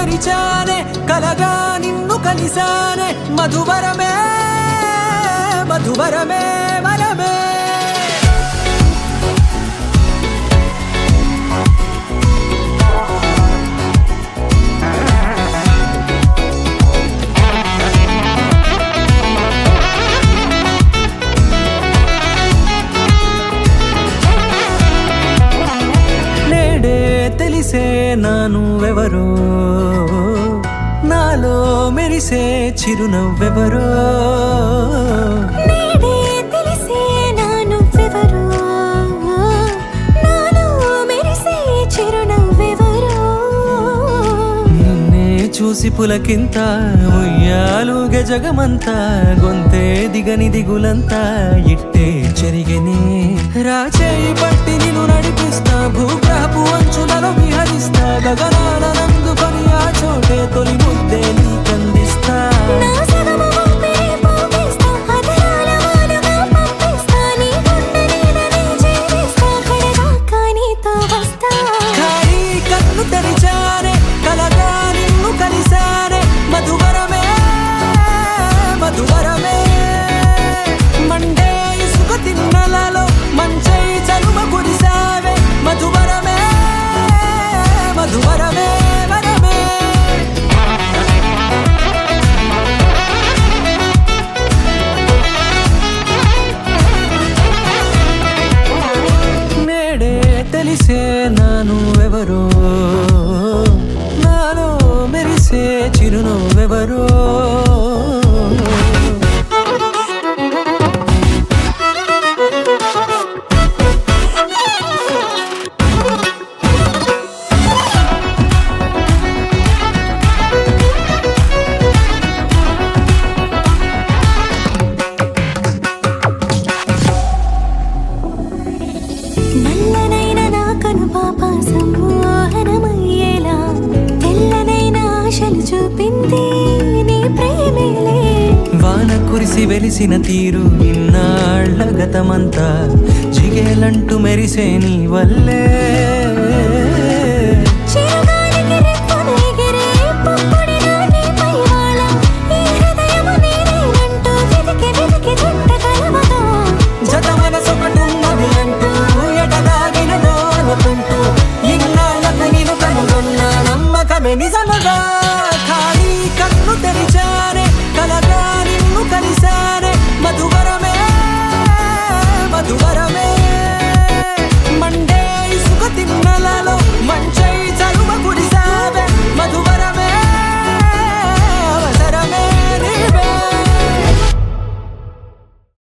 తెరిచానే కలగా నిన్ను కలిసానే మధువరమే మధువరమే వరమే తెలిసే నానువెవరో నాలో మెరిసే చిరునవ్వెవరో నేడే తెలిసే నానువెవరో నాలో మెరిసే చిరునవ్వెవరో నిన్నే చూసి పులకింత ఉయ్యాలుగే జగమంతా గొంతే దిగని దిగులంతా ఇట్టే చెరిగెనే రాచేయి పట్టి నిన్ను నడిపిస్తా భూగ్రహపు అంచులలో విహరిస్తా గగనాల నందుకొని ఆ చోటే తొలి ముద్దే నీకందిస్తా నా సగము ఊపిరి పోగిస్తా అధరాల వానగా పంపిస్తా నీ గుండె నీడనే చేరిస్తా కడదాకా నీతో వస్తా ఖాళీ కన్ను తెరిచానే కలగా నిన్ను కలిసానే మధువరమే మధువరమే మండే ఇసుక తిన్నలలో మంచై చలువ కురిసావే మధువరమే మధువరమే వరమే నేడే తెలిసే నానువెవరో నాలో మెరిసే చిరునవ్వెవరో నల్లనైన నా కనుపాప సమ్మోహనమయ్యేలా తెల్లనైన ఆశలు చూపింది నీ ప్రేమేలే వాన కురిసి వెలిసిన తీరు ఇన్నాళ్ల గతమంతా జిగేలంటూ మెరిసే నీ వల్లే